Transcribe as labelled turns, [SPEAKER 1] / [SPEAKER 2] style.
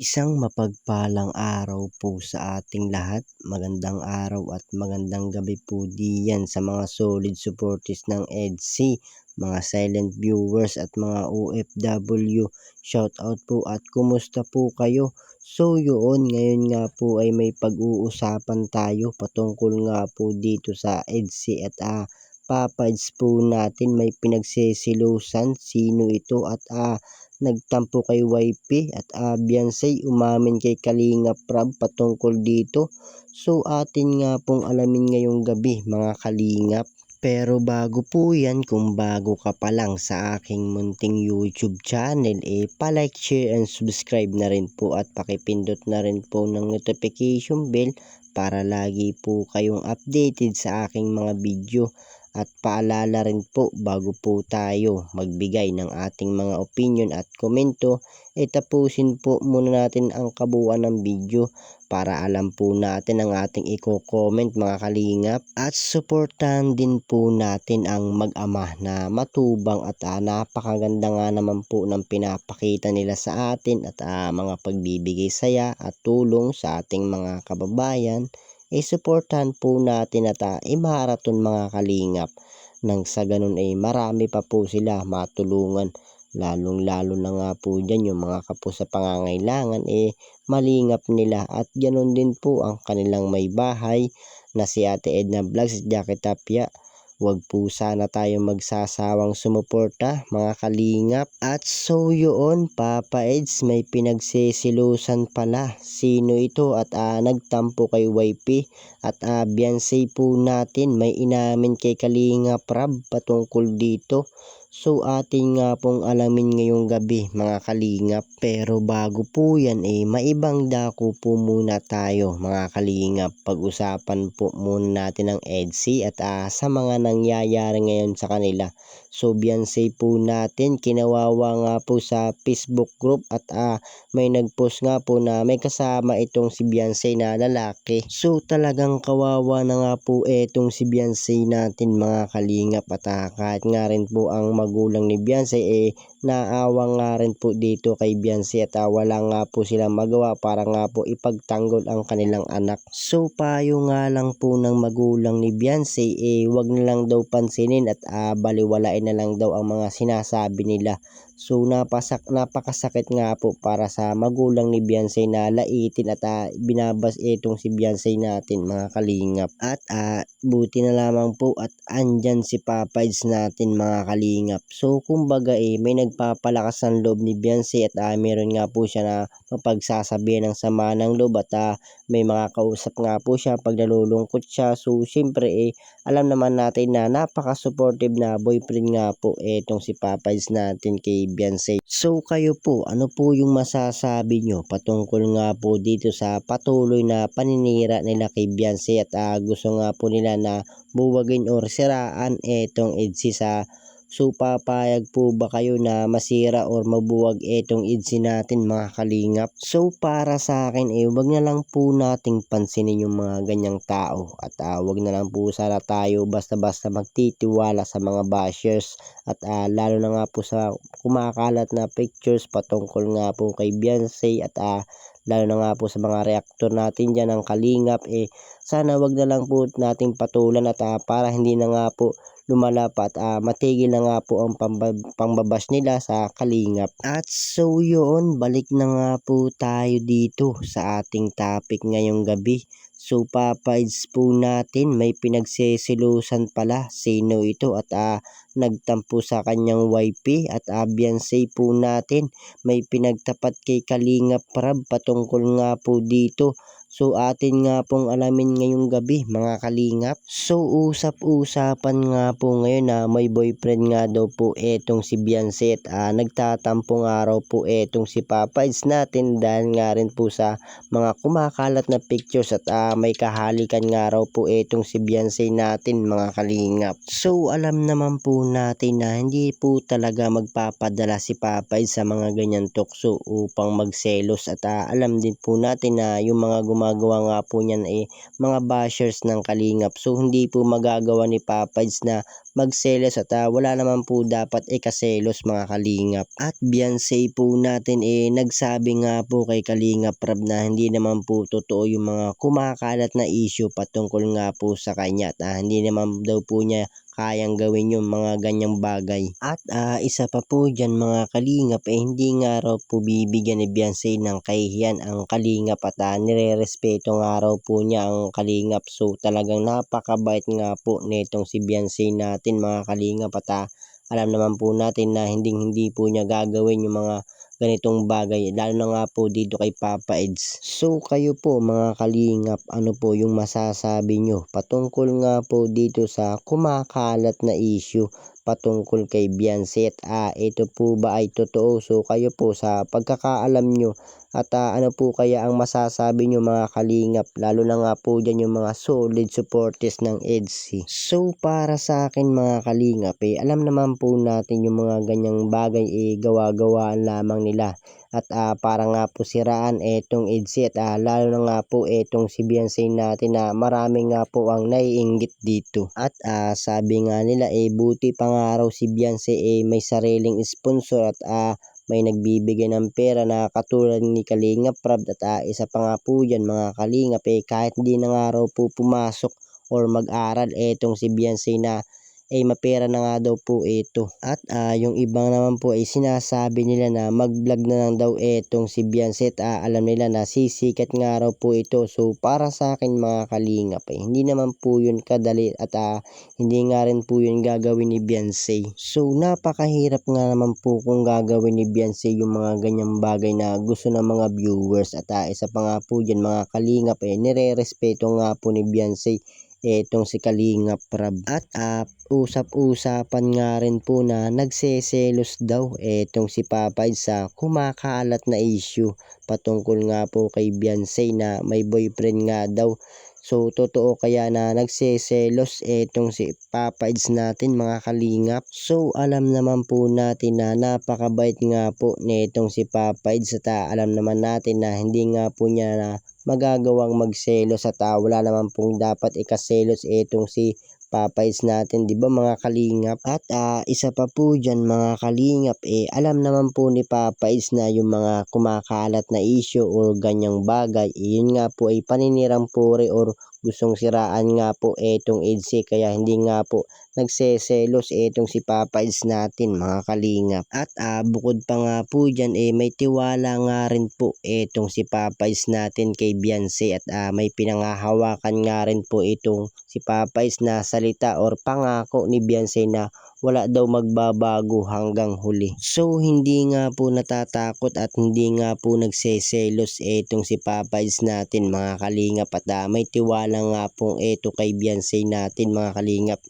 [SPEAKER 1] Isang mapagpalang araw po sa ating lahat. Magandang araw at magandang gabi po diyan sa mga solid supporters ng EDC, mga silent viewers at mga OFW. Shout out po at kumusta po kayo? So yun, ngayon nga po ay may pag-uusapan tayo patungkol nga po dito sa EDC at papads po natin may pinagsisilusan sino ito at nagtampo kay YP at Beyonce umamin kay Kalinga Prab patungkol dito. So atin nga pong alamin ngayong gabi mga kalingap. Pero bago po yan, kung bago ka pa lang sa aking munting YouTube channel, palike, share, and subscribe na rin po at pakipindot na rin po ng notification bell para lagi po kayong updated sa aking mga video. At paalala rin po bago po tayo magbigay ng ating mga opinion at komento, tapusin po muna natin ang kabuuan ng video para alam po natin ang ating i-comment mga kalingap. At suportahan din po natin ang mag-ama na matubang at napakaganda nga naman po ng pinapakita nila sa atin at mga pagbibigay saya at tulong sa ating mga kababayan. Suportahan po natin at marathon mga kalingap nang sa ganun marami pa po sila matulungan, lalong lalo na nga po dyan yung mga kapo sa pangangailangan malingap nila. At ganun din po ang kanilang may bahay na si Ate Edna Vlogs at Jackie Tapia. Huwag po sana tayo magsasawang sumuporta mga kalingap. At so yun, Papa Eds may pinagsisilusan pala sino ito at nagtampo kay YP at Beyonce po natin may inamin kay Kalinga Prab patungkol dito. So atin nga pong alamin ngayong gabi mga kalingap. Pero bago po yan maibang dako po muna tayo mga kalingap. Pag-usapan po muna natin ang EDC at sa mga nangyayari ngayon sa kanila. So Beyonce po natin kinawawa nga po sa Facebook group at may nagpost nga po na may kasama itong si Beyonce na lalaki. So talagang kawawa na nga po itong si Beyonce natin mga kalingap at kahit nga rin po ang magulang ni Beyonce naawa nga rin po dito kay Beyonce at wala nga po silang magawa para nga po ipagtanggol ang kanilang anak. So payo nga lang po ng magulang ni Beyonce wag na lang daw pansinin at baliwalain na lang daw ang mga sinasabi nila. So napakasakit nga po para sa magulang ni Beyonce na laitin at binabas itong si Beyonce natin mga kalingap. At buti na lamang po at andyan si Papads natin mga kalingap. So kumbaga may nagpapalakas ng loob ni Beyonce at meron nga po siya na mapagsasabihan ng sama ng loob at may mga kausap nga po siya pag nalulungkot siya. So syempre alam naman natin na napaka-supportive na boyfriend nga po itong si Papads natin kay Beyonce. So kayo po, ano po yung masasabi nyo patungkol nga po dito sa patuloy na paninira nila kay Beyonce at gusto nga po nila na buwagin or siraan itong EDC sa. So papayag po ba kayo na masira or mabuwag itong EDC natin mga kalingap? So para sa akin wag na lang po nating pansinin yung mga ganyang tao at wag na lang po sana tayo basta-basta magtitiwala sa mga bashers at lalo na nga po sa kumakalat na pictures patungkol nga po kay Beyonce at lalo na nga po sa mga reactor natin dyan ng kalingap sana wag na lang po nating patulan at para hindi na nga po lumala pa at matigil na nga po ang pangbabash nila sa kalingap. At so yun, balik na nga po tayo dito sa ating topic ngayong gabi. So Papads po natin may pinagsisilusan pala sino ito at nagtampo sa kanyang YP at Beyonce po natin may pinagtapat kay Kalinga Prab patungkol nga po dito. So atin nga pong alamin ngayong gabi mga kalingap. So usap-usapan nga po ngayon na may boyfriend nga daw po etong si Beyonce at nagtatampong araw po etong si Papads natin dahil nga rin po sa mga kumakalat na pictures at may kahalikan nga raw po etong si Beyonce natin mga kalingap. So alam naman po natin na hindi po talaga magpapadala si Papads sa mga ganyan tukso upang magselos at alam din po natin na yung mga gumagawa nga po niyan mga bashers ng Kalingap. So hindi po magagawa ni Papa Eds na magselos at wala naman po dapat ikaselos mga Kalingap. At Beyonce po natin nagsabi nga po kay Kalingap Rab na hindi naman po totoo yung mga kumakalat na issue patungkol nga po sa kanya at hindi naman daw po niya kayang gawin yung mga ganyang bagay. At isa pa po dyan mga Kalingap hindi nga raw po bibigyan ni Beyonce ng kahihiyan ang Kalingap at nire-respeto nga raw po niya ang Kalingap. So talagang napakabait nga po netong si Beyonce natin mga Kalingap at alam naman po natin na hindi po niya gagawin yung mga ganitong bagay lalo na nga po dito kay Papa Eds. So kayo po mga Kalingap, ano po yung masasabi nyo patungkol nga po dito sa kumakalat na issue patungkol kay Beyonce at ito po ba ay totoo? So kayo po sa pagkakaalam nyo at ano po kaya ang masasabi nyo mga Kalingap lalo na nga po dyan yung mga solid supporters ng EDSI. So para sa akin mga Kalingap alam naman po natin yung mga ganyang bagay gawa-gawaan lamang nila at para nga po siraan etong EDSI at lalo na nga po etong si Beyonce natin na marami nga po ang naiinggit dito. At sabi nga nila buti pa nga raw si Beyonce may sariling sponsor at may nagbibigay ng pera na katulad ni Kalingap Rab at isa pa nga po dyan mga Kalingap kahit hindi na nga raw po pumasok or mag-aral etong si Beyonce na mapera na nga daw po ito. At yung ibang naman po sinasabi nila na mag-vlog na lang daw etong si Beyonce at alam nila na sisikat nga raw po ito. So para sa akin mga Kalingap hindi naman po yun kadali at hindi nga rin po yun gagawin ni Beyonce. So napakahirap nga naman po kung gagawin ni Beyonce yung mga ganyang bagay na gusto ng mga viewers at isa pa nga po dyan mga Kalingap nire-respeto nga po ni Beyonce etong si Kalingap Rab. At usap-usapan nga rin po na nagseselos daw etong si Papa Eds sa kumakalat na issue patungkol nga po kay Beyonce na may boyfriend nga daw. So totoo kaya na nagseselos etong si Papa Eds natin mga Kalingap? So alam naman po natin na napakabait nga po netong si Papa Eds at alam naman natin na hindi nga po niya na magagawang magselos at wala naman pong dapat ikaselos etong si Papa Eds natin, di ba mga Kalingap? At isa pa po dyan mga Kalingap alam naman po ni Papa Eds na yung mga kumakalat na issue or ganyang bagay yun nga po paninirang puri or gustong siraan nga po etong EDSI kaya hindi nga po nagseselos etong si Papa Eds natin mga Kalingap. At bukod pa nga po dyan may tiwala nga rin po etong si Papa Eds natin kay Beyonce at may pinangahawakan nga rin po itong si Papa Eds na salita or pangako ni Beyonce na wala daw magbabago hanggang huli. So hindi nga po natatakot at hindi nga po nagseselos etong si Papa Eds natin mga Kalingap at may tiwala nga po eto kay Beyonce natin mga Kalingap.